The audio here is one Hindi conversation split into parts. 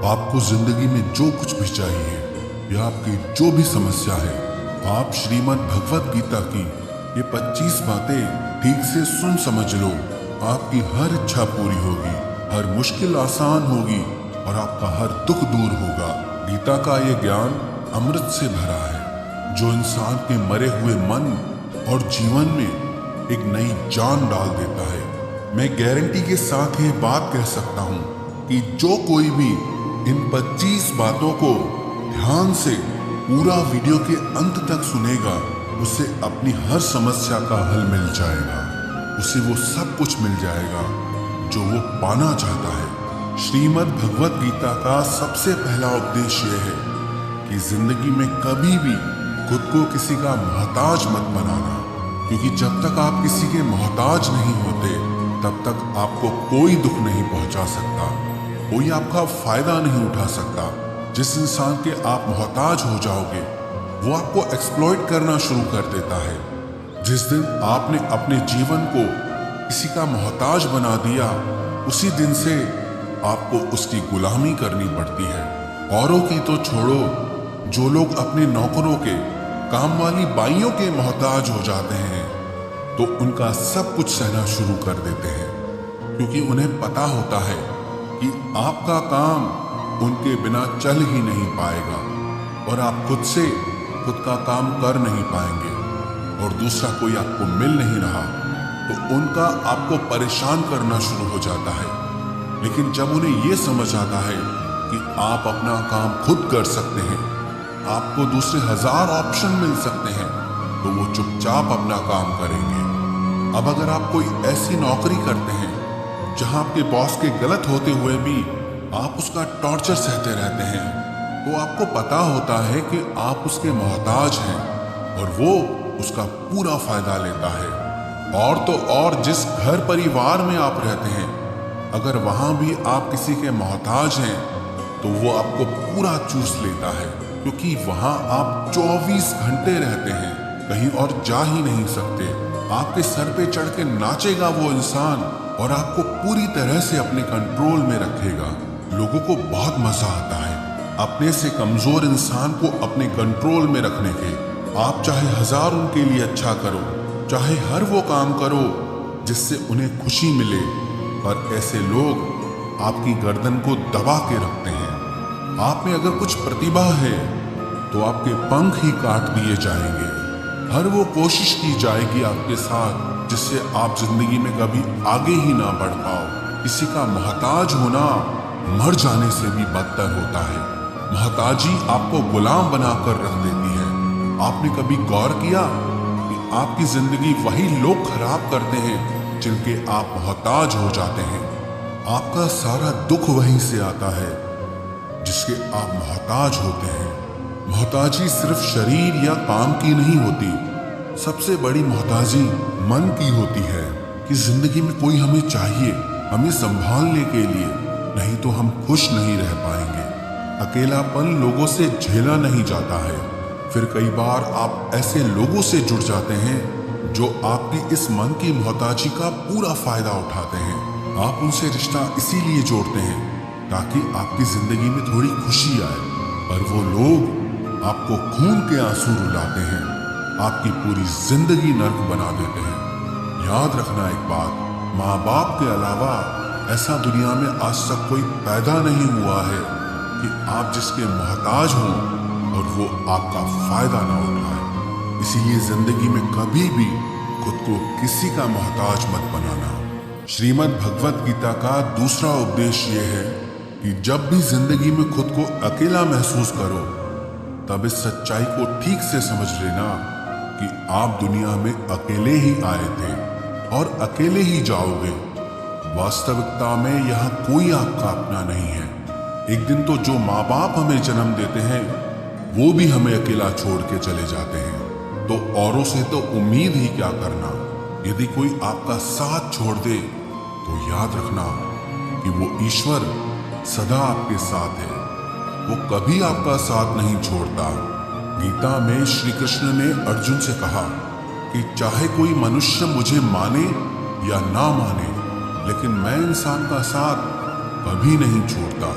आपको जिंदगी में जो कुछ भी चाहिए या आपकी जो भी समस्या है, आप श्रीमद् भगवत गीता की ये 25 बातें ठीक से सुन समझ लो। आपकी हर इच्छा पूरी होगी, हर मुश्किल आसान होगी और आपका हर दुख दूर होगा। गीता का ये ज्ञान अमृत से भरा है, जो इंसान के मरे हुए मन और जीवन में एक नई जान डाल देता है। मैं गारंटी के साथ ये बात कह सकता हूँ कि जो कोई भी इन 25 बातों को ध्यान से पूरा वीडियो के अंत तक सुनेगा, उसे अपनी हर समस्या का हल मिल जाएगा, उसे वो सब कुछ मिल जाएगा जो वो पाना चाहता है। श्रीमद् भगवत गीता का सबसे पहला उपदेश ये है कि जिंदगी में कभी भी खुद को किसी का मोहताज मत बनाना, क्योंकि जब तक आप किसी के मोहताज नहीं होते तब तक आपको कोई दुख नहीं पहुंचा सकता, कोई आपका फायदा नहीं उठा सकता। जिस इंसान के आप मोहताज हो जाओगे वो आपको एक्सप्लॉइट करना शुरू कर देता है। जिस दिन आपने अपने जीवन को किसी का मोहताज बना दिया, उसी दिन से आपको उसकी गुलामी करनी पड़ती है। औरों की तो छोड़ो, जो लोग अपने नौकरों के, काम वाली बाइयों के मोहताज हो जाते हैं तो उनका सब कुछ सहना शुरू कर देते हैं, क्योंकि उन्हें पता होता है कि आपका काम उनके बिना चल ही नहीं पाएगा और आप खुद से खुद का काम कर नहीं पाएंगे और दूसरा कोई आपको मिल नहीं रहा तो उनका आपको परेशान करना शुरू हो जाता है। लेकिन जब उन्हें यह समझ आता है कि आप अपना काम खुद कर सकते हैं, आपको दूसरे 1000 ऑप्शन मिल सकते हैं, तो वो चुपचाप अपना काम करेंगे। अब अगर आप कोई ऐसी नौकरी करते हैं जहां आपके बॉस के गलत होते हुए भी आप उसका टॉर्चर सहते रहते हैं, तो आपको पता होता है कि आप उसके मोहताज हैं और वो उसका पूरा फायदा लेता है। और तो और जिस घर परिवार में आप रहते हैं, अगर वहां भी आप किसी के मोहताज हैं तो वो आपको पूरा चूस लेता है, क्योंकि वहां आप 24 घंटे रहते हैं, कहीं और जा ही नहीं सकते। आपके सर पे चढ़ के नाचेगा वो इंसान और आपको पूरी तरह से अपने कंट्रोल में रखेगा। लोगों को बहुत मजा आता है अपने से कमजोर इंसान को अपने कंट्रोल में रखने के। आप चाहे 1000 उनके लिए अच्छा करो, चाहे हर वो काम करो जिससे उन्हें खुशी मिले, पर ऐसे लोग आपकी गर्दन को दबा के रखते हैं। आप में अगर कुछ प्रतिभा है तो आपके पंख ही काट दिए जाएंगे। हर वो कोशिश की जाएगी आपके साथ जिससे आप जिंदगी में कभी आगे ही ना बढ़ पाओ। किसी का मोहताज होना मर जाने से भी बदतर होता है। मोहताजी आपको गुलाम बनाकर रख देती है। आपने कभी गौर किया कि आपकी जिंदगी वही लोग खराब करते हैं जिनके आप मोहताज हो जाते हैं। आपका सारा दुख वहीं से आता है जिसके आप मोहताज होते हैं। मोहताजी सिर्फ शरीर या काम की नहीं होती, सबसे बड़ी मोहताजी मन की होती है कि जिंदगी में कोई हमें चाहिए, हमें संभालने के लिए, नहीं तो हम खुश नहीं रह पाएंगे। अकेलापन लोगों से झेला नहीं जाता है। फिर कई बार आप ऐसे लोगों से जुड़ जाते हैं जो आपकी इस मन की मोहताजी का पूरा फायदा उठाते हैं। आप उनसे रिश्ता इसीलिए जोड़ते हैं ताकि आपकी जिंदगी में थोड़ी खुशी आए, पर वो लोग आपको खून के आंसू रुलाते हैं, आपकी पूरी जिंदगी नर्क बना देते हैं। याद रखना एक बात, माँ बाप के अलावा ऐसा दुनिया में आज तक कोई पैदा नहीं हुआ है कि आप जिसके मोहताज हों और वो आपका फायदा ना उठाए। इसीलिए जिंदगी में कभी भी खुद को किसी का मोहताज मत बनाना। श्रीमद् भगवत गीता का दूसरा उपदेश ये है कि जब भी जिंदगी में खुद को अकेला महसूस करो, तब इस सच्चाई को ठीक से समझ लेना कि आप दुनिया में अकेले ही आए थे और अकेले ही जाओगे। वास्तविकता में यहाँ कोई आपका अपना नहीं है। एक दिन तो जो माँ बाप हमें जन्म देते हैं वो भी हमें अकेला छोड़ के चले जाते हैं, तो औरों से तो उम्मीद ही क्या करना। यदि कोई आपका साथ छोड़ दे तो याद रखना कि वो ईश्वर सदा आपके साथ है, वो कभी आपका साथ नहीं छोड़ता। गीता में श्री कृष्ण ने अर्जुन से कहा कि चाहे कोई मनुष्य मुझे माने या ना माने, लेकिन मैं इंसान का साथ कभी नहीं छोड़ता।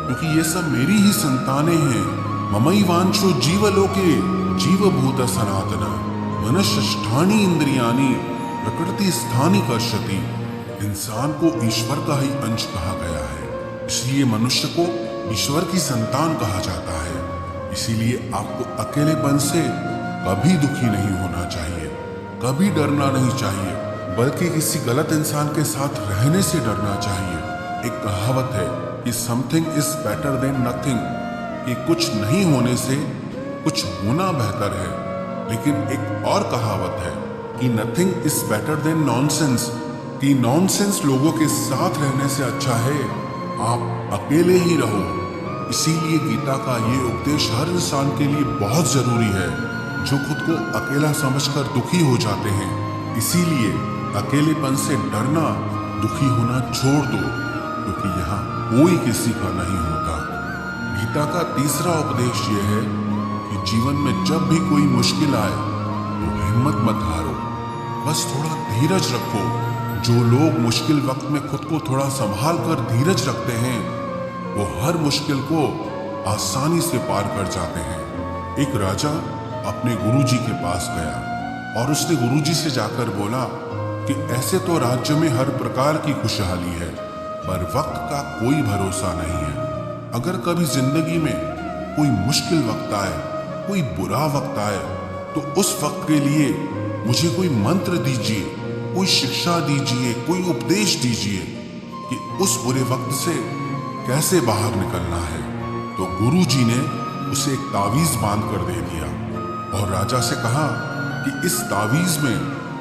क्योंकि ये सब मेरी ही संतानें हैं। ममैवांशो जीवलोके जीवभूत सनातन मनष्ठानी इंद्रियानी प्रकृति स्थानी कर्षति। इंसान को ईश्वर का ही अंश कहा गया है, इसलिए मनुष्य को ईश्वर की संतान कहा जाता है। इसीलिए आपको अकेलेपन से कभी दुखी नहीं होना चाहिए, कभी डरना नहीं चाहिए, बल्कि किसी गलत इंसान के साथ रहने से डरना चाहिए। एक कहावत है कि something is better than nothing, कि कुछ नहीं होने से कुछ होना बेहतर है। लेकिन एक और कहावत है कि nothing is better than nonsense, कि नॉनसेंस लोगों के साथ रहने से अच्छा है आप अकेले ही रहो। इसीलिए गीता का ये उपदेश हर इंसान के लिए बहुत जरूरी है जो खुद को अकेला समझकर दुखी हो जाते हैं। इसीलिए अकेलेपन से डरना, दुखी होना छोड़ दो, क्योंकि यहाँ कोई किसी का नहीं होता। गीता का तीसरा उपदेश यह है कि जीवन में जब भी कोई मुश्किल आए तो हिम्मत मत हारो, बस थोड़ा धीरज रखो। जो लोग मुश्किल वक्त में खुद को थोड़ा संभाल कर धीरज रखते हैं वो हर मुश्किल को आसानी से पार कर जाते हैं। एक राजा अपने गुरुजी के पास गया और उसने गुरुजी से जाकर बोला कि ऐसे तो राज्य में हर प्रकार की खुशहाली है, पर वक्त का कोई भरोसा नहीं है। अगर कभी जिंदगी में कोई मुश्किल वक्त आए, कोई बुरा वक्त आए, तो उस वक्त के लिए मुझे कोई मंत्र दीजिए, कोई शिक्षा दीजिए, कोई उपदेश दीजिए कि उस बुरे वक्त से कैसे बाहर निकलना है। तो गुरुजी ने उसे एक तावीज बांध कर दे दिया और राजा से कहा कि इस तावीज में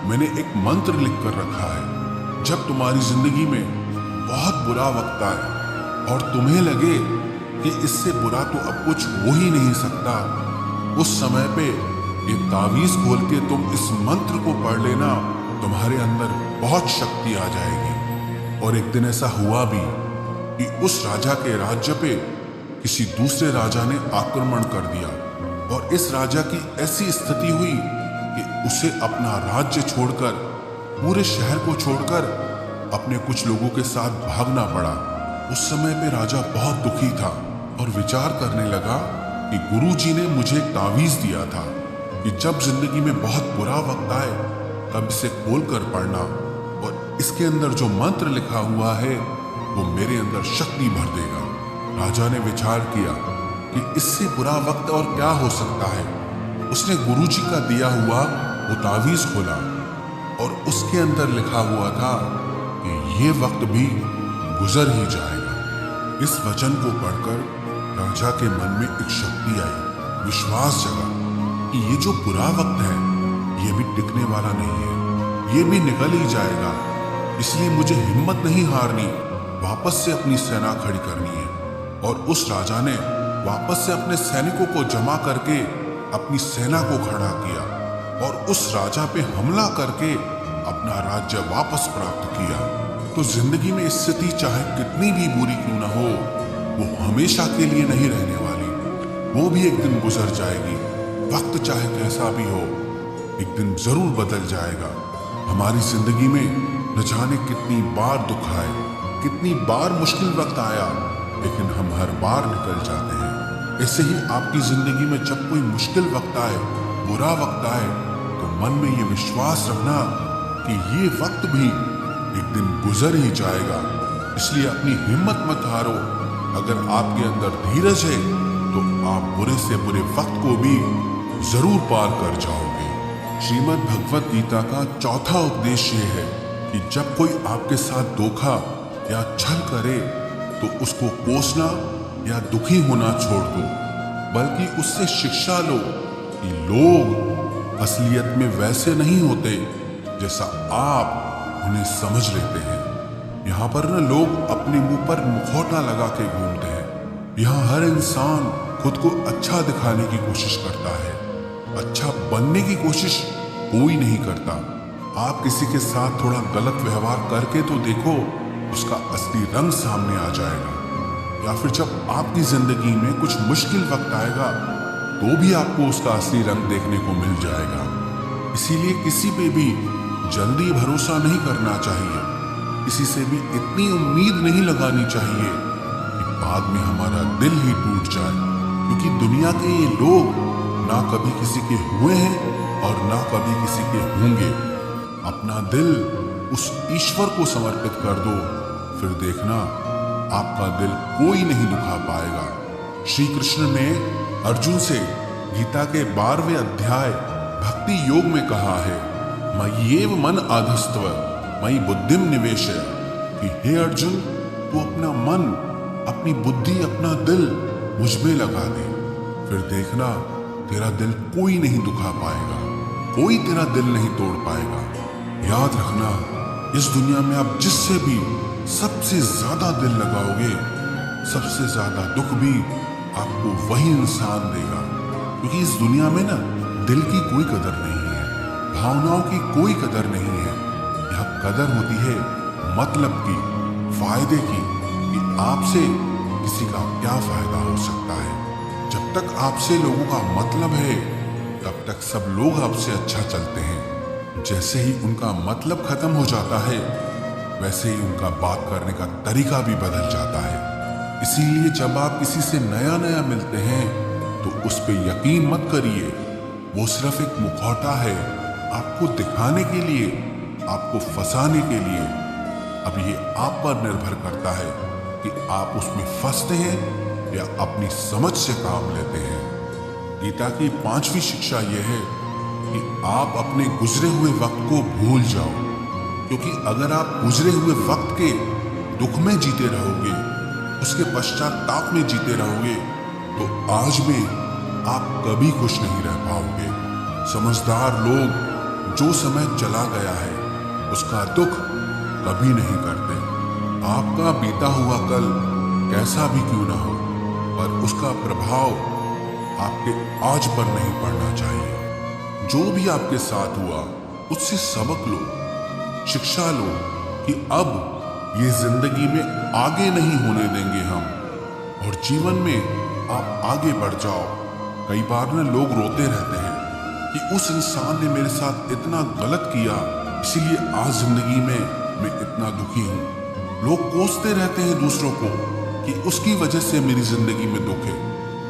मैंने एक मंत्र लिख कर रखा है। जब तुम्हारी जिंदगी में बहुत बुरा वक्त आए और तुम्हें लगे कि इससे बुरा तो अब कुछ हो ही नहीं सकता, उस समय पे ये तावीज खोल के तुम इस मंत्र को पढ़ लेना, तुम्हारे अंदर बहुत शक्ति आ जाएगी। और एक दिन ऐसा हुआ भी कि उस राजा के राज्य पे किसी दूसरे राजा ने आक्रमण कर दिया और इस राजा की ऐसी स्थिति हुई कि उसे अपना राज्य छोड़कर, पूरे शहर को छोड़कर अपने कुछ लोगों के साथ भागना पड़ा। उस समय पे राजा बहुत दुखी था और विचार करने लगा कि गुरुजी ने मुझे एक तावीज दिया था कि जब जिंदगी में बहुत बुरा वक्त आए तब इसे खोलकर पढ़ना और इसके अंदर जो मंत्र लिखा हुआ है वो मेरे अंदर शक्ति भर देगा। राजा ने विचार किया कि इससे बुरा वक्त और क्या हो सकता है। उसने गुरुजी का दिया हुआ वो तावीज खोला और उसके अंदर लिखा हुआ था कि ये वक्त भी गुजर ही जाएगा। इस वचन को पढ़कर राजा के मन में एक शक्ति आई, विश्वास जगा कि ये जो बुरा वक्त है ये भी टिकने वाला नहीं है, ये भी निकल ही जाएगा। इसलिए मुझे हिम्मत नहीं हारनी, वापस से अपनी सेना खड़ी करनी है। और उस राजा ने वापस से अपने सैनिकों को जमा करके अपनी सेना को खड़ा किया और उस राजा पे हमला करके अपना राज्य वापस प्राप्त किया। तो जिंदगी में स्थिति चाहे कितनी भी बुरी क्यों ना हो, वो हमेशा के लिए नहीं रहने वाली, वो भी एक दिन गुजर जाएगी। वक्त चाहे कैसा भी हो, एक दिन जरूर बदल जाएगा। हमारी जिंदगी में न जाने कितनी बार दुख आए, कितनी बार मुश्किल वक्त आया, लेकिन हम हर बार निकल जाते हैं। ऐसे ही आपकी जिंदगी में जब कोई मुश्किल वक्त आए, बुरा वक्त आए, तो मन में ये विश्वास रखना कि ये वक्त भी एक दिन गुजर ही जाएगा। इसलिए अपनी हिम्मत मत हारो। अगर आपके अंदर धीरज है तो आप बुरे से बुरे वक्त को भी जरूर पार कर जाओगे। श्रीमद् भगवत गीता का चौथा उपदेश ये है कि जब कोई आपके साथ धोखा या छल करे तो उसको कोसना या दुखी होना छोड़ दो, बल्कि उससे शिक्षा लो कि लोग असलियत में वैसे नहीं होते जैसा आप उन्हें समझ लेते हैं। यहाँ पर ना लोग अपने मुंह पर मुखौटा लगा के घूमते हैं। यहाँ हर इंसान खुद को अच्छा दिखाने की कोशिश करता है, अच्छा बनने की कोशिश कोई नहीं करता। आप किसी के साथ थोड़ा गलत व्यवहार करके तो देखो, उसका असली रंग सामने आ जाएगा। या फिर जब आपकी जिंदगी में कुछ मुश्किल वक्त आएगा तो भी आपको उसका असली रंग देखने को मिल जाएगा। इसीलिए किसी पे भी जल्दी भरोसा नहीं करना चाहिए, किसी से भी इतनी उम्मीद नहीं लगानी चाहिए कि बाद में हमारा दिल ही टूट जाए, क्योंकि दुनिया के ये लोग ना कभी किसी के हुए हैं और ना कभी किसी के होंगे। अपना दिल उस ईश्वर को समर्पित कर दो, फिर देखना आपका दिल कोई नहीं दुखा पाएगा। श्री कृष्ण ने अर्जुन से गीता के 12वें अध्याय भक्ति योग में कहा है, मय्येव मन आधस्तव मयि बुद्धिम निवेशय, कि हे अर्जुन, तू अपना मन, अपनी बुद्धि, अपना दिल मुझ में लगा दे, फिर देखना तेरा दिल कोई नहीं दुखा पाएगा, कोई तेरा दिल नहीं तोड़ पाएगा। याद रखना, इस दुनिया में आप जिससे भी सबसे ज्यादा दिल लगाओगे, सबसे ज्यादा दुख भी आपको वही इंसान देगा, क्योंकि इस दुनिया में ना दिल की कोई कदर नहीं है, भावनाओं की कोई कदर नहीं है। यह कदर होती है मतलब की, फायदे की, कि आपसे किसी का क्या फायदा हो सकता है। जब तक आपसे लोगों का मतलब है, तब तक सब लोग आपसे अच्छा चलते हैं। जैसे ही उनका मतलब खत्म हो जाता है, वैसे ही उनका बात करने का तरीका भी बदल जाता है। इसीलिए जब आप किसी से नया नया मिलते हैं तो उस पर यकीन मत करिए, वो सिर्फ एक मुखौटा है, आपको दिखाने के लिए, आपको फंसाने के लिए। अब ये आप पर निर्भर करता है कि आप उसमें फंसते हैं या अपनी समझ से काम लेते हैं। गीता की 5वीं शिक्षा यह है कि आप अपने गुजरे हुए वक्त को भूल जाओ, क्योंकि अगर आप गुजरे हुए वक्त के दुख में जीते रहोगे, उसके पश्चाताप में जीते रहोगे, तो आज में आप कभी खुश नहीं रह पाओगे। समझदार लोग जो समय चला गया है उसका दुख कभी नहीं करते। आपका बीता हुआ कल कैसा भी क्यों ना हो, पर उसका प्रभाव आपके आज पर नहीं पड़ना चाहिए। जो भी आपके साथ हुआ उससे सबक लो, शिक्षा लो कि अब ये जिंदगी में आगे नहीं होने देंगे हम, और जीवन में आप आगे बढ़ जाओ। कई बार ना लोग रोते रहते हैं कि उस इंसान ने मेरे साथ इतना गलत किया, इसीलिए आज जिंदगी में मैं इतना दुखी हूं। लोग कोसते रहते हैं दूसरों को कि उसकी वजह से मेरी जिंदगी में दुख है,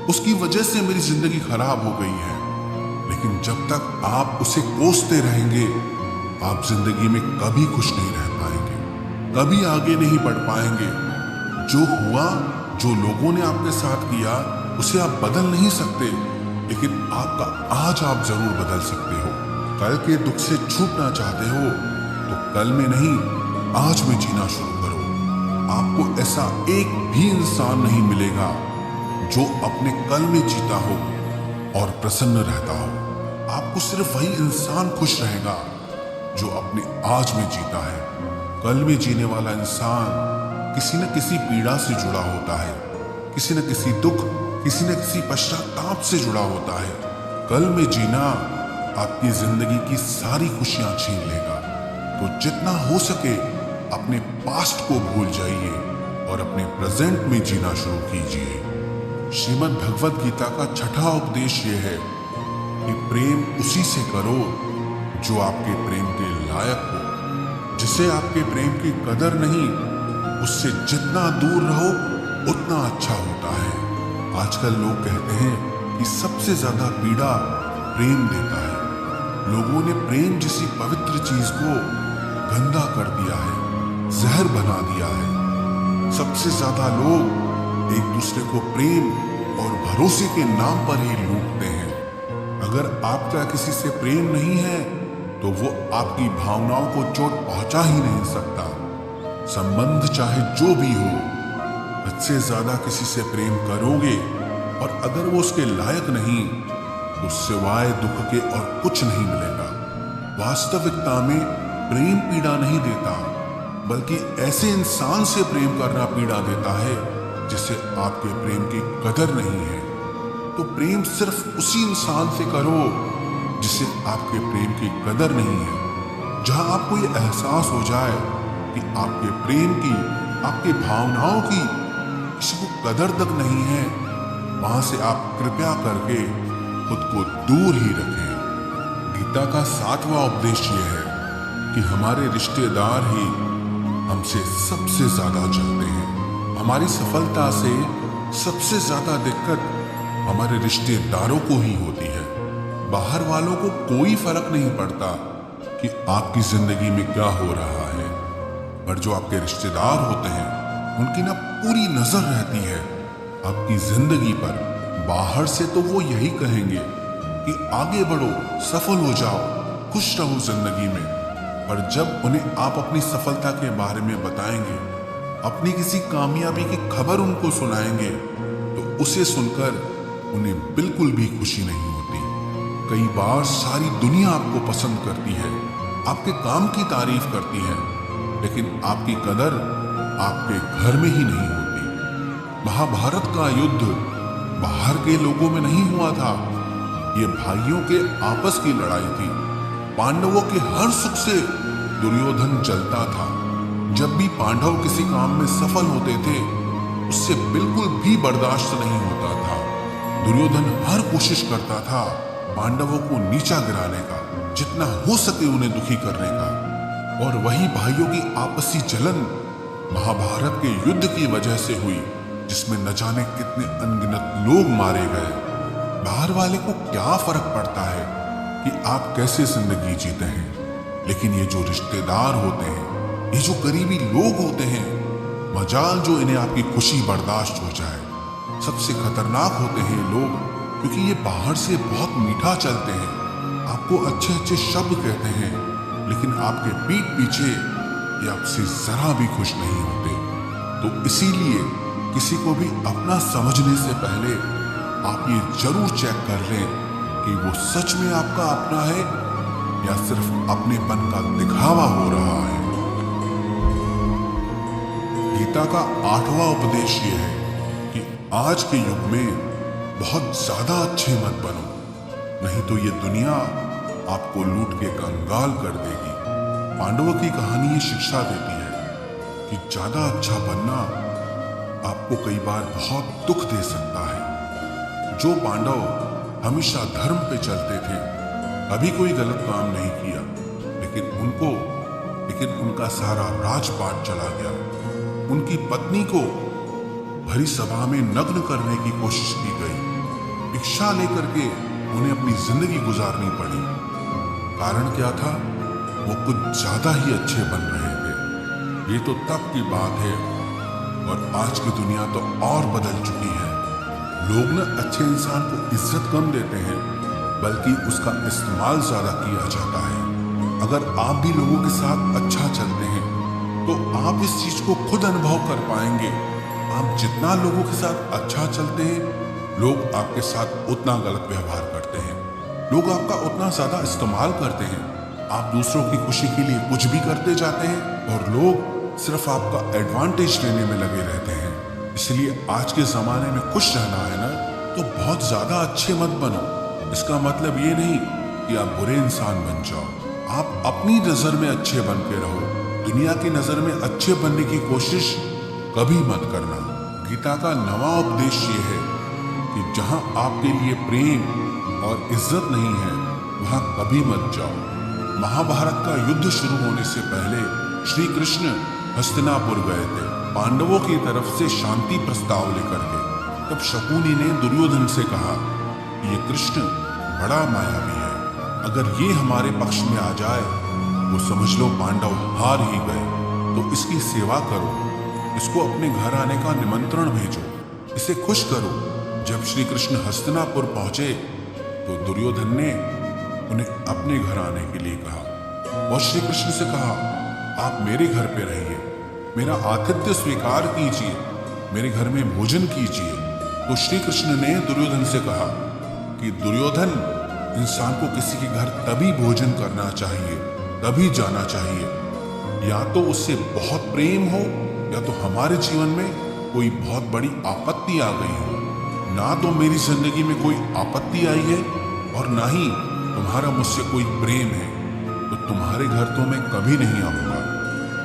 उसकी वजह से मेरी जिंदगी खराब हो गई है। लेकिन जब तक आप उसे कोसते रहेंगे, आप जिंदगी में कभी खुश नहीं रह पाएंगे, कभी आगे नहीं बढ़ पाएंगे। जो हुआ, जो लोगों ने आपके साथ किया, उसे आप बदल नहीं सकते, लेकिन आपका आज आप जरूर बदल सकते हो। कल के दुख से छूटना चाहते हो तो कल में नहीं, आज में जीना शुरू करो। आपको ऐसा एक भी इंसान नहीं मिलेगा जो अपने कल में जीता हो और प्रसन्न रहता हो। आपको सिर्फ वही इंसान खुश रहेगा जो अपने आज में जीता है। कल में जीने वाला इंसान किसी न किसी पीड़ा से जुड़ा होता है, किसी न किसी दुख, किसी न किसी पश्चाताप से जुड़ा होता है। कल में जीना आपकी जिंदगी की सारी खुशियां छीन लेगा। तो जितना हो सके अपने पास्ट को भूल जाइए और अपने प्रेजेंट में जीना शुरू कीजिए। श्रीमद् भगवद गीता का 6ठा उपदेश यह है कि प्रेम उसी से करो जो आपके प्रेम के लायक हो। जिसे आपके प्रेम की कदर नहीं, उससे जितना दूर रहो उतना अच्छा होता है। आजकल लोग कहते हैं कि सबसे ज्यादा पीड़ा प्रेम देता है। लोगों ने प्रेम जैसी पवित्र चीज को गंदा कर दिया है, जहर बना दिया है। सबसे ज्यादा लोग एक दूसरे को प्रेम और भरोसे के नाम पर ही लूटते हैं। अगर आपका किसी से प्रेम नहीं है तो वो आपकी भावनाओं को चोट पहुंचा ही नहीं सकता। संबंध चाहे जो भी हो, हद से ज्यादा किसी से प्रेम करोगे और अगर वो उसके लायक नहीं, तो सिवाय दुख के और कुछ नहीं मिलेगा। वास्तविकता में प्रेम पीड़ा नहीं देता, बल्कि ऐसे इंसान से प्रेम करना पीड़ा देता है जिसे आपके प्रेम की कदर नहीं है। तो प्रेम सिर्फ उसी इंसान से करो जिसे आपके प्रेम की कदर नहीं है। जहां आपको ये एहसास हो जाए कि आपके प्रेम की, आपके भावनाओं की किसी को कदर तक नहीं है, वहां से आप कृपया करके खुद को दूर ही रखें। गीता का 7वां उपदेश यह है कि हमारे रिश्तेदार ही हमसे सबसे ज्यादा जलते हैं, हमारी सफलता से सबसे ज्यादा दिक्कत हमारे रिश्तेदारों को ही होती है। बाहर वालों को कोई फर्क नहीं पड़ता कि आपकी जिंदगी में क्या हो रहा है, पर जो आपके रिश्तेदार होते हैं उनकी ना पूरी नजर रहती है आपकी जिंदगी पर। बाहर से तो वो यही कहेंगे कि आगे बढ़ो, सफल हो जाओ, खुश रहो जिंदगी में, पर जब उन्हें आप अपनी सफलता के बारे में बताएंगे, अपनी किसी कामयाबी की खबर उनको सुनाएंगे, तो उसे सुनकर उन्हें बिल्कुल भी खुशी नहीं होती। कई बार सारी दुनिया आपको पसंद करती है, आपके काम की तारीफ करती है, लेकिन आपकी कदर आपके घर में ही नहीं होती। महाभारत का युद्ध बाहर के लोगों में नहीं हुआ था, ये भाइयों के आपस की लड़ाई थी। पांडवों के हर सुख से दुर्योधन जलता था। जब भी पांडव किसी काम में सफल होते थे, उससे बिल्कुल भी बर्दाश्त नहीं होता था। दुर्योधन हर कोशिश करता था पांडवों को नीचा गिराने का, जितना हो सके उन्हें दुखी करने का। और वही भाइयों की आपसी जलन महाभारत के युद्ध की वजह से हुई, जिसमें न जाने कितने अनगिनत लोग मारे गए। बाहर वाले को क्या फर्क पड़ता है कि आप कैसे जिंदगी जीते हैं, लेकिन ये जो रिश्तेदार होते हैं, ये जो करीबी लोग होते हैं, मजाल जो इन्हें आपकी खुशी बर्दाश्त हो जाए। सबसे खतरनाक होते हैं लोग, क्योंकि ये बाहर से बहुत मीठा चलते हैं, आपको अच्छे अच्छे शब्द कहते हैं, लेकिन आपके पीठ पीछे ये आपसे जरा भी खुश नहीं होते। तो इसीलिए किसी को भी अपना समझने से पहले आप ये जरूर चेक कर लें कि वो सच में आपका अपना है या सिर्फ अपनेपन का दिखावा हो रहा है। गीता का 8वां उपदेश ये है कि आज के युग में बहुत ज्यादा अच्छे मत बनो, नहीं तो ये दुनिया आपको लूट के कंगाल कर देगी। पांडवों की कहानी ये शिक्षा देती है कि ज्यादा अच्छा बनना आपको कई बार बहुत दुख दे सकता है। जो पांडव हमेशा धर्म पे चलते थे, कभी कोई गलत काम नहीं किया, लेकिन उनका सारा राजपाट चला गया। उनकी पत्नी को भरी सभा में नग्न करने की कोशिश की गई। भिक्षा लेकर के उन्हें अपनी जिंदगी गुजारनी पड़ी। कारण क्या था? वो कुछ ज्यादा ही अच्छे बन रहे थे। ये तो तब की बात है, और आज की दुनिया तो और बदल चुकी है। लोग न अच्छे इंसान को इज्जत कम देते हैं, बल्कि उसका इस्तेमाल ज्यादा किया जाता है। अगर आप भी लोगों के साथ अच्छा चलते हैं, तो आप इस चीज को खुद अनुभव कर पाएंगे। आप जितना लोगों के साथ अच्छा चलते हैं, लोग आपके साथ उतना गलत व्यवहार करते हैं। लोग आपका उतना ज्यादा इस्तेमाल करते हैं। आप दूसरों की खुशी के लिए कुछ भी करते जाते हैं, और लोग सिर्फ आपका एडवांटेज लेने में लगे रहते हैं। इसलिए आज के जमाने में खुश रहना है ना, तो बहुत ज्यादा अच्छे मत बनो। इसका मतलब ये नहीं कि आप बुरे इंसान बन जाओ। आप अपनी नजर में अच्छे बन के रहो। दुनिया की नजर में अच्छे बनने की कोशिश कभी मत करना। गीता का 9वां उपदेश ये है कि जहां आपके लिए प्रेम और इज्जत नहीं है, वहां कभी मत जाओ। महाभारत का युद्ध शुरू होने से पहले श्री कृष्ण हस्तिनापुर गए थे, पांडवों की तरफ से शांति प्रस्ताव लेकर के। तब शकुनी ने दुर्योधन से कहा कि ये कृष्ण बड़ा मायावी है, अगर ये हमारे पक्ष में आ जाए वो समझ लो पांडव हार ही गए। तो इसकी सेवा करो, इसको अपने घर आने का निमंत्रण भेजो, इसे खुश करो। जब श्री कृष्ण हस्तिनापुर पहुंचे तो दुर्योधन ने उन्हें अपने घर आने के लिए कहा, और श्री कृष्ण से कहा, आप मेरे घर पे रहिए, मेरा आतिथ्य स्वीकार कीजिए, मेरे घर में भोजन कीजिए। तो श्री कृष्ण ने दुर्योधन से कहा कि दुर्योधन, इंसान को किसी के घर तभी भोजन करना चाहिए, तभी जाना चाहिए, या तो उससे बहुत प्रेम हो, या तो हमारे जीवन में कोई बहुत बड़ी आपत्ति आ गई हो। ना तो मेरी जिंदगी में कोई आपत्ति आई है, और ना ही तुम्हारा मुझसे कोई प्रेम है, तो तुम्हारे घर तो मैं कभी नहीं आऊंगा।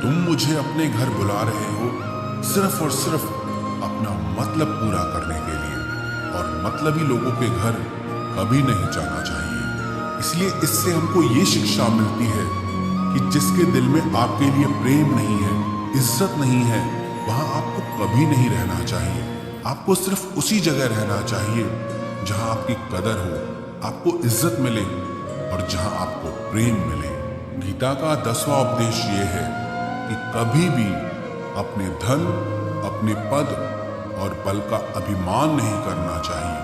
तुम मुझे अपने घर बुला रहे हो सिर्फ और सिर्फ अपना मतलब पूरा करने के लिए, और मतलबी लोगों के घर कभी नहीं जाना चाहिए। इसलिए इससे हमको ये शिक्षा मिलती है कि जिसके दिल में आपके लिए प्रेम नहीं है, इज्जत नहीं है, वहां आपको कभी नहीं रहना चाहिए। आपको सिर्फ उसी जगह रहना चाहिए जहां आपकी कदर हो, आपको इज्जत मिले और जहां आपको प्रेम मिले। गीता का 10वां उपदेश ये है कि कभी भी अपने धन, अपने पद और बल का अभिमान नहीं करना चाहिए।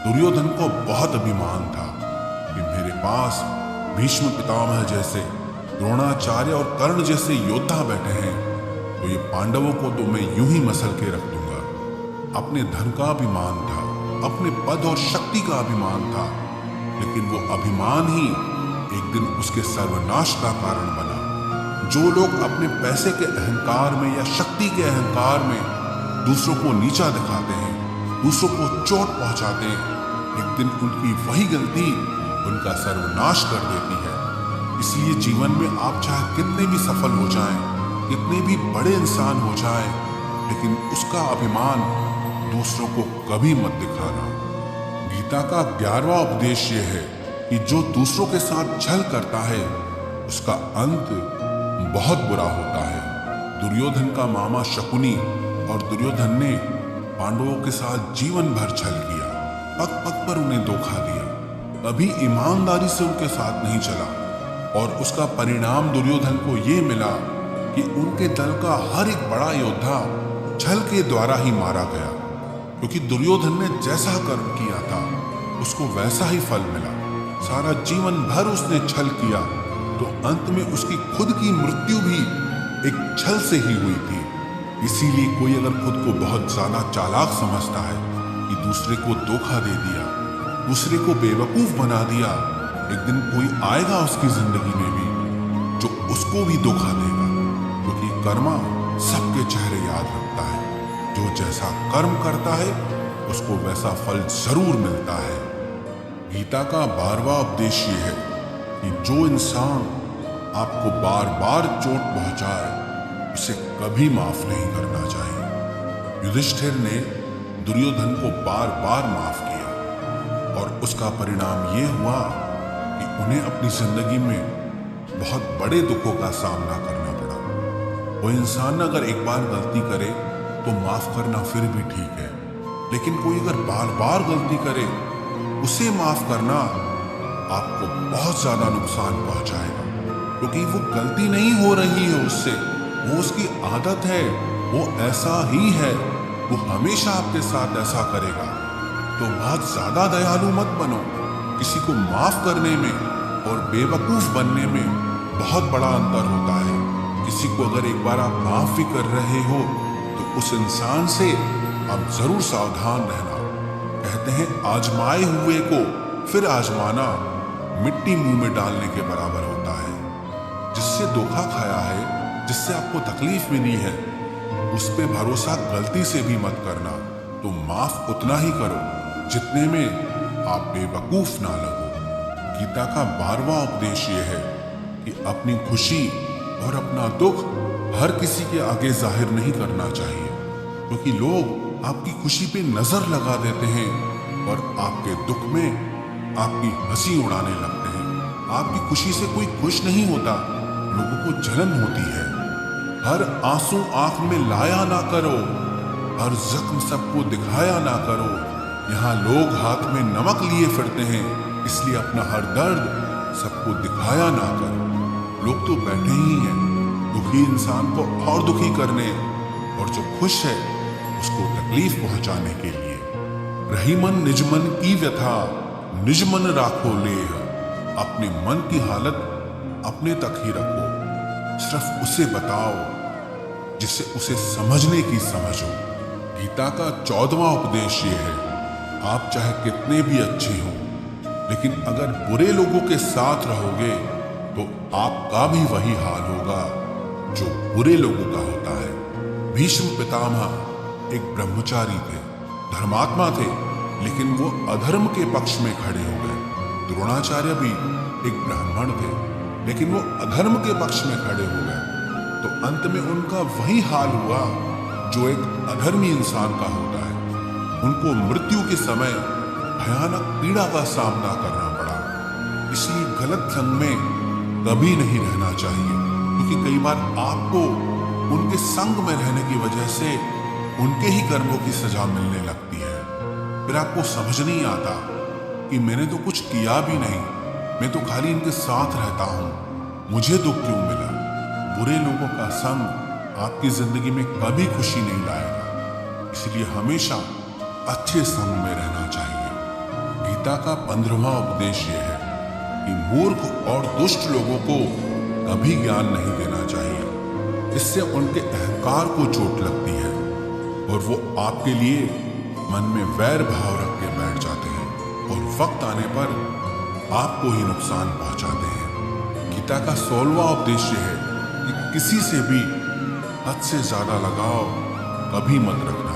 दुर्योधन को बहुत अभिमान था कि मेरे पास भीष्म पितामह जैसे, द्रोणाचार्य और कर्ण जैसे योद्धा बैठे हैं, तो ये पांडवों को तो मैं यूं ही मसल के रख दूंगा। अपने धन का अभिमान था, अपने पद और शक्ति का अभिमान था, लेकिन वो अभिमान ही एक दिन उसके सर्वनाश का कारण बना। जो लोग अपने पैसे के अहंकार में या शक्ति के अहंकार में दूसरों को नीचा दिखाते हैं, दूसरों को चोट पहुंचाते हैं, एक दिन उनकी वही गलती उनका सर्वनाश कर देती है। इसलिए जीवन में आप चाहे कितने भी सफल हो जाएं, कितने भी बड़े इंसान हो जाएं, लेकिन उसका अभिमान दूसरों को कभी मत दिखाना। गीता का 11वां उपदेश यह है कि जो दूसरों के साथ छल करता है उसका अंत बहुत बुरा होता है। दुर्योधन का मामा शकुनी और दुर्योधन ने पांडवों के साथ जीवन भर छल किया, पग पग पर उन्हें धोखा दिया, कभी ईमानदारी से उनके साथ नहीं चला और उसका परिणाम दुर्योधन को ये मिला कि उनके दल का हर एक बड़ा योद्धा छल के द्वारा ही मारा गया, क्योंकि दुर्योधन ने जैसा कर्म किया था उसको वैसा ही फल मिला। सारा जीवन भर उसने छल किया तो अंत में उसकी खुद की मृत्यु भी एक छल से ही हुई थी। इसीलिए कोई अगर खुद को बहुत ज्यादा चालाक समझता है कि दूसरे को धोखा दे दिया, दूसरे को बेवकूफ बना दिया, एक दिन कोई आएगा उसकी जिंदगी में भी जो उसको भी धोखा देगा, क्योंकि कर्मा सबके चेहरे याद रखता है। जो जैसा कर्म करता है उसको वैसा फल जरूर मिलता है। गीता का 12वां उपदेश ये है कि जो इंसान आपको बार बार चोट पहुंचाए उसे कभी माफ नहीं करना चाहिए। युधिष्ठिर ने दुर्योधन को बार बार माफ किया और उसका परिणाम ये हुआ कि उन्हें अपनी जिंदगी में बहुत बड़े दुखों का सामना करना पड़ा। वो इंसान अगर एक बार गलती करे तो माफ करना फिर भी ठीक है, लेकिन कोई अगर बार बार गलती करे उसे माफ करना आपको बहुत ज्यादा नुकसान पहुंचाएगा, क्योंकि वो गलती नहीं हो रही है उससे, वो उसकी आदत है, वो ऐसा ही है, वो हमेशा आपके साथ ऐसा करेगा। तो बहुत ज्यादा दयालु मत बनो। किसी को माफ करने में और बेवकूफ बनने में बहुत बड़ा अंतर होता है। किसी को अगर एक बार आप माफ भी कर रहे हो तो उस इंसान से आप जरूर सावधान रहना। कहते हैं आजमाए हुए को फिर आजमाना मिट्टी मुंह में डालने के बराबर होता है। जिससे धोखा खाया है, जिससे आपको तकलीफ मिली है, उस पे भरोसा गलती से भी मत करना। तो माफ उतना ही करो जितने में आप बेवकूफ ना लगो। गीता का 12वां उपदेश ये है कि अपनी खुशी और अपना दुख हर किसी के आगे जाहिर नहीं करना चाहिए, क्योंकि लोग आपकी खुशी पे नजर लगा देते हैं और आपके दुख में आपकी हंसी उड़ाने लगते हैं। आपकी खुशी से कोई खुश नहीं होता, लोगों को जलन होती है। हर आंसू आंख में लाया ना करो, हर जख्म सबको दिखाया ना करो। यहाँ लोग हाथ में नमक लिए फिरते हैं, इसलिए अपना हर दर्द सबको दिखाया ना करो। लोग तो बैठे ही हैं दुखी इंसान को और दुखी करने, और जो खुश है उसको तकलीफ पहुंचाने के लिए। रही मन निज मन की व्यथा, निज मन राखो लेह। अपने मन की हालत अपने तक ही रखो, सिर्फ उसे बताओ जिससे उसे समझने की समझ हो। गीता का 14वां उपदेश ये है, आप चाहे कितने भी अच्छे हो, लेकिन अगर बुरे लोगों के साथ रहोगे तो आपका भी वही हाल होगा जो बुरे लोगों का होता है। भीष्म पितामह एक ब्रह्मचारी थे, धर्मात्मा थे, लेकिन वो अधर्म के पक्ष में खड़े हो गए। द्रोणाचार्य भी एक ब्राह्मण थे, लेकिन वो अधर्म के पक्ष में खड़े हो गए। तो अंत में उनका वही हाल हुआ जो एक अधर्मी इंसान का होता है। उनको मृत्यु के समय भयानक पीड़ा का सामना करना पड़ा। इसलिए गलत संग में कभी नहीं रहना चाहिए, क्योंकि कई बार आपको उनके संग में रहने की वजह से उनके ही कर्मों की सजा मिलने लगती है। फिर आपको समझ नहीं आता कि मैंने तो कुछ किया भी नहीं, मैं तो खाली इनके साथ रहता हूं, मुझे दुख क्यों मिला। बुरे लोगों का संग आपकी जिंदगी में कभी खुशी नहीं लाएगा, इसलिए हमेशा अच्छे संग में रहना चाहिए। गीता का 15वां उपदेश यह है कि मूर्ख और दुष्ट लोगों को कभी ज्ञान नहीं देना चाहिए, इससे उनके अहंकार को चोट लगती है और वो आपके लिए मन में वैर भाव रख के बैठ जाते हैं और वक्त आने पर आपको ही नुकसान पहुंचाते हैं। गीता का 16वां उपदेश है कि किसी से भी हद से ज्यादा लगाव कभी मत रखना।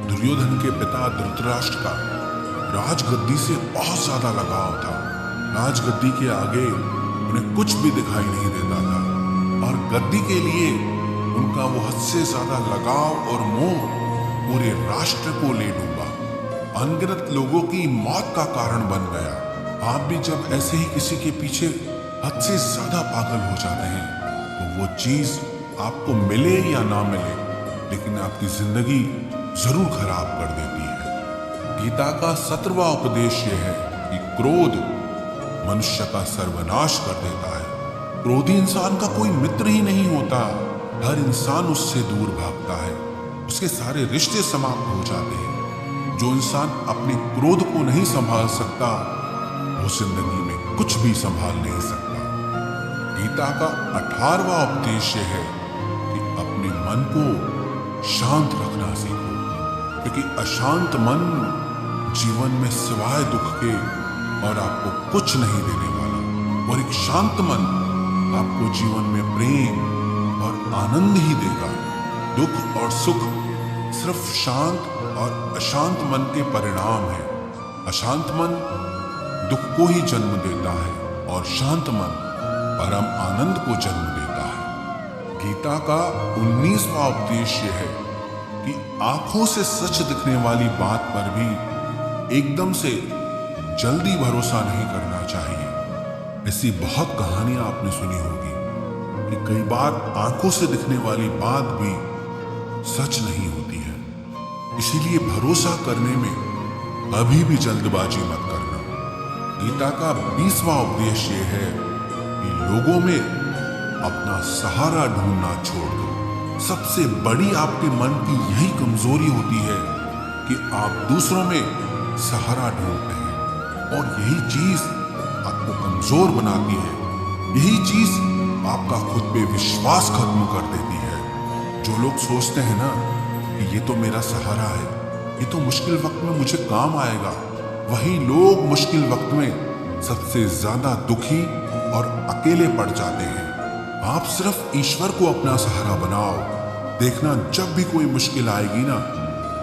दुर्योधन के पिता धृतराष्ट्र का राजगद्दी से बहुत ज्यादा लगाव था। राजगद्दी के आगे उन्हें कुछ भी दिखाई नहीं देता था और गद्दी के लिए उनका वो हद से ज्यादा लगाव और मोह पूरे राष्ट्र को ले डूबा, अनगिनत लोगों की मौत का कारण बन गया। आप भी जब ऐसे ही किसी के पीछे हद से ज्यादा पागल हो जाते हैं तो वो चीज आपको मिले या ना मिले, लेकिन आपकी जिंदगी जरूर खराब कर देती है। गीता का 17वां उपदेश यह है कि क्रोध मनुष्य का सर्वनाश कर देता है। क्रोधी इंसान का कोई मित्र ही नहीं होता, हर इंसान उससे दूर भागता है, उसके सारे रिश्ते समाप्त हो जाते हैं। जो इंसान अपने क्रोध को नहीं संभाल सकता वो जिंदगी में कुछ भी संभाल नहीं सकता। गीता का 18वां उपदेश है कि अपने मन को शांत रखना सीखो, क्योंकि अशांत मन जीवन में सिवाय दुख के और आपको कुछ नहीं देने वाला, और एक शांत मन आपको जीवन में प्रेम और आनंद ही देगा। दुख और सुख सिर्फ शांत और अशांत मन के परिणाम है। अशांत मन दुख को ही जन्म देता है और शांत मन परम आनंद को जन्म देता है। गीता का 19वां उपदेश है कि आंखों से सच दिखने वाली बात पर भी एकदम से जल्दी भरोसा नहीं करना चाहिए। ऐसी बहुत कहानियां आपने सुनी होगी कि कई बार आंखों से दिखने वाली बात भी सच नहीं होती है, इसीलिए भरोसा करने में कभी भी जल्दबाजी मत करना। गीता का 20वां उपदेश ये है कि लोगों में अपना सहारा ढूंढना छोड़ दो। सबसे बड़ी आपके मन की यही कमजोरी होती है कि आप दूसरों में सहारा ढूंढते हैं, और यही चीज आपको कमजोर बनाती है। यही चीज आपका खुद पे विश्वास खत्म कर देती है। जो लोग सोचते हैं ना कि ये तो मेरा सहारा है, ये तो मुश्किल वक्त में मुझे काम आएगा, वही लोग मुश्किल वक्त में सबसे ज्यादा दुखी और अकेले पड़ जाते हैं। आप सिर्फ ईश्वर को अपना सहारा बनाओ, देखना जब भी कोई मुश्किल आएगी ना,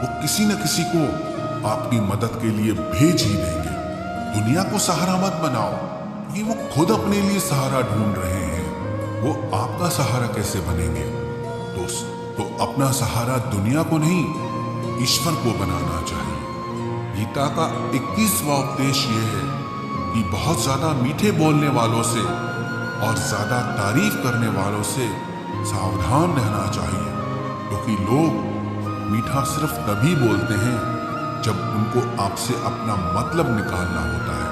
वो किसी न किसी को आपकी मदद के लिए भेज ही देंगे। दुनिया को सहारा मत बनाओ, क्योंकि वो खुद अपने लिए सहारा ढूंढ रहे हैं। वो आपका सहारा कैसे बनेंगे? तो अपना सहारा दुनिया को नहीं, ईश्वर को बनाना चाहिए। गीता का 21वां उपदेश ये है कि बहुत ज्यादा मीठे बोलने वालों से और ज्यादा तारीफ करने वालों से सावधान रहना चाहिए, क्योंकि लोग मीठा सिर्फ तभी बोलते हैं जब उनको आपसे अपना मतलब निकालना होता है।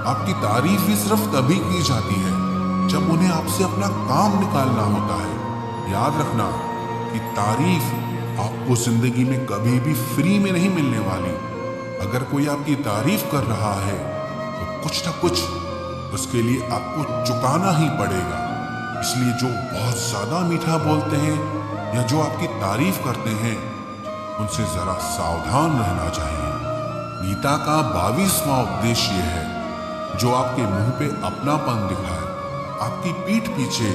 आपकी तारीफ भी सिर्फ तभी की जाती है जब उन्हें आपसे अपना काम निकालना होता है। याद रखना कि तारीफ आपको जिंदगी में कभी भी फ्री में नहीं मिलने वाली। अगर कोई आपकी तारीफ कर रहा है तो कुछ ना कुछ उसके लिए आपको चुकाना ही पड़ेगा। इसलिए जो बहुत ज्यादा मीठा बोलते हैं या जो आपकी तारीफ करते हैं, उनसे जरा सावधान रहना चाहिए। गीता का 22वां उपदेश ये है, जो आपके मुंह पे अपनापन दिखाए, आपकी पीठ पीछे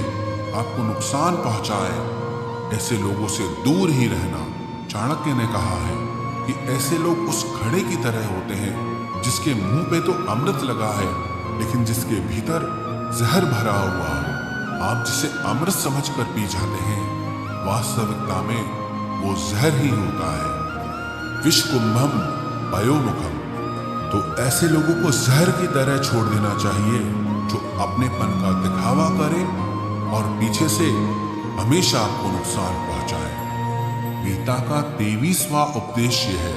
आपको नुकसान पहुंचाए, ऐसे लोगों से दूर ही रहना। चाणक्य ने कहा है कि ऐसे लोग उस घड़े की तरह होते हैं जिसके मुंह पे तो अमृत लगा है, लेकिन जिसके भीतर जहर भरा हुआ हो। आप जिसे अमृत समझकर पी जाते हैं, वास्तविकता में वो जहर ही होता है। विष कुंभम पयोमुखम। तो ऐसे लोगों को जहर की तरह छोड़ देना चाहिए जो अपनेपन का दिखावा करे और पीछे से हमेशा आपको नुकसान पहुंचाए। गीता का 23वां उपदेश यह है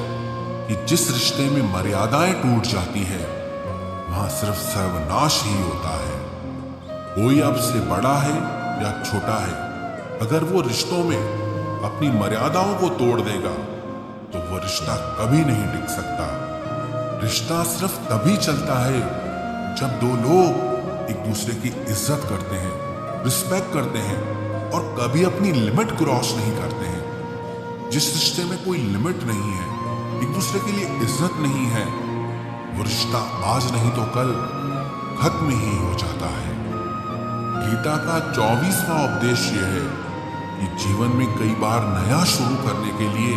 कि जिस रिश्ते में मर्यादाएं टूट जाती है वहां सिर्फ सर्वनाश ही होता है। कोई आपसे बड़ा है या छोटा है, अगर वो रिश्तों में अपनी मर्यादाओं को तोड़ देगा तो वो रिश्ता कभी नहीं टिक सकता। रिश्ता सिर्फ तभी चलता है जब दो लोग एक दूसरे की इज्जत करते हैं, रिस्पेक्ट करते हैं और कभी अपनी लिमिट क्रॉस नहीं करते हैं। जिस रिश्ते में कोई लिमिट नहीं है, एक दूसरे के लिए इज्जत नहीं है, वो रिश्ता आज नहीं तो कल खत्म ही हो जाता है। गीता का 24वां उपदेश यह है कि जीवन में कई बार नया शुरू करने के लिए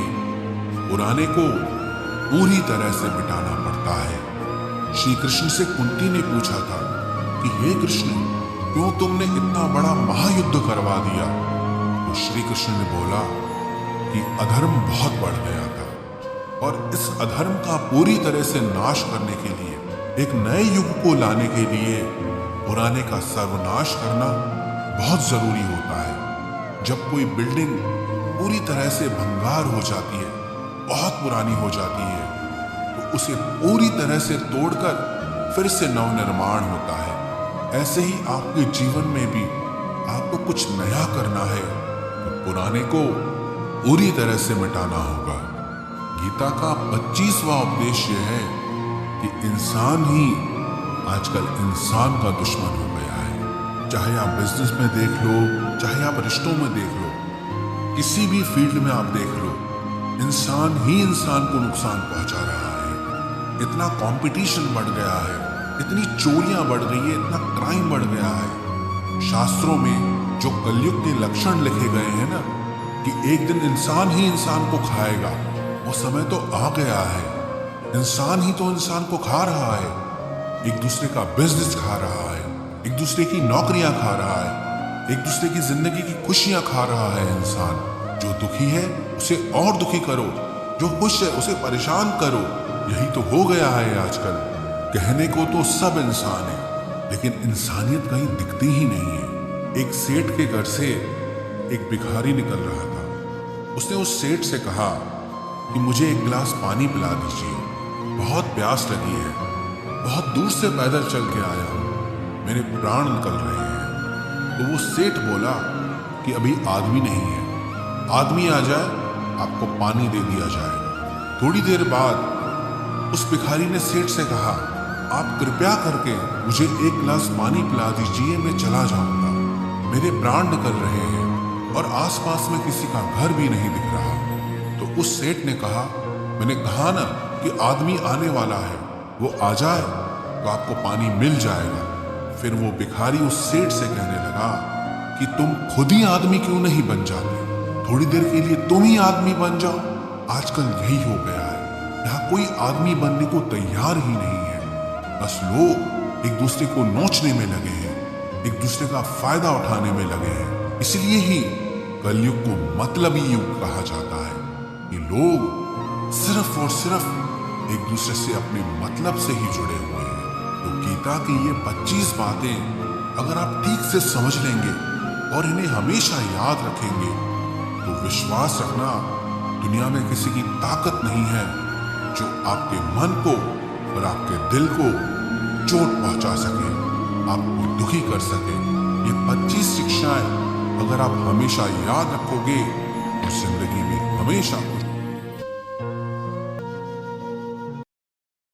पुराने को पूरी तरह से मिटाना पड़ता है। श्री कृष्ण से कुंती ने पूछा था कि हे कृष्ण, क्यों तुमने इतना बड़ा महायुद्ध करवा दिया? तो श्री कृष्ण ने बोला कि अधर्म बहुत बढ़ गया था और इस अधर्म का पूरी तरह से नाश करने के लिए, एक नए युग को लाने के लिए पुराने का सर्वनाश करना बहुत जरूरी होता है। जब कोई बिल्डिंग पूरी तरह से भंगार हो जाती है, बहुत पुरानी हो जाती है, तो उसे पूरी तरह से तोड़कर फिर से नवनिर्माण होता है। ऐसे ही आपके जीवन में भी आपको कुछ नया करना है तो पुराने को पूरी तरह से मिटाना होगा। गीता का 25वां उपदेश यह है कि इंसान ही आजकल इंसान का दुश्मन हो गया है। चाहे आप बिजनेस में देख लो, चाहे आप रिश्तों में देख लो, किसी भी फील्ड में आप देख लो, इंसान ही इंसान को नुकसान पहुंचा रहा है। इतना कंपटीशन बढ़ गया है, इतनी चोरियां बढ़ गई है, इतना क्राइम बढ़ गया है। शास्त्रों में जो कलयुग के लक्षण लिखे गए हैं ना, कि एक दिन इंसान ही इंसान को खाएगा, वो समय तो आ गया है। इंसान ही तो इंसान को खा रहा है, एक दूसरे का बिजनेस खा रहा है, एक दूसरे की नौकरियां खा रहा है, एक दूसरे की जिंदगी की खुशियां खा रहा है। इंसान जो दुखी है उसे और दुखी करो, जो खुश है उसे परेशान करो। यही तो हो गया है आजकल। कहने को तो सब इंसान है, लेकिन इंसानियत कहीं दिखती ही नहीं है। एक सेठ के घर से एक भिखारी निकल रहा था। उसने उस सेठ से कहा कि मुझे एक गिलास पानी पिला दीजिए, बहुत प्यास लगी है, बहुत दूर से पैदल चल के आया हूं, मेरे प्राण निकल रहे हैं। तो वो सेठ बोला कि अभी आदमी नहीं है, आदमी आ जाए आपको पानी दे दिया जाएगा। थोड़ी देर बाद उस भिखारी ने सेठ से कहा, आप कृपया करके मुझे एक गिलास पानी पिला दीजिए, मैं चला जाऊंगा, मेरे प्राण निकल रहे हैं और आसपास में किसी का घर भी नहीं दिख रहा। तो उस सेठ ने कहा, मैंने कहा ना कि आदमी आने वाला है, वो आ जाए तो आपको पानी मिल जाएगा। फिर वो भिखारी उस सेठ से कहने लगा कि तुम खुद ही आदमी क्यों नहीं बन जाते, थोड़ी देर के लिए तुम ही आदमी बन जाओ। आजकल यही हो गया है, यहाँ कोई आदमी बनने को तैयार ही नहीं है। बस लोग एक दूसरे को नोचने में लगे हैं, एक दूसरे का फायदा उठाने में लगे हैं। इसलिए ही कलयुग को मतलबी युग कहा जाता है कि लोग सिर्फ और सिर्फ एक दूसरे से अपने मतलब से ही जुड़े हुए हैं। तो गीता की ये 25 बातें अगर आप ठीक से समझ लेंगे और इन्हें हमेशा याद रखेंगे तो विश्वास रखना, दुनिया में किसी की ताकत नहीं है जो आपके मन को और आपके दिल को चोट पहुंचा सके, आपको दुखी कर सके। ये 25 शिक्षाएं अगर आप हमेशा याद रखोगे तो जिंदगी में हमेशा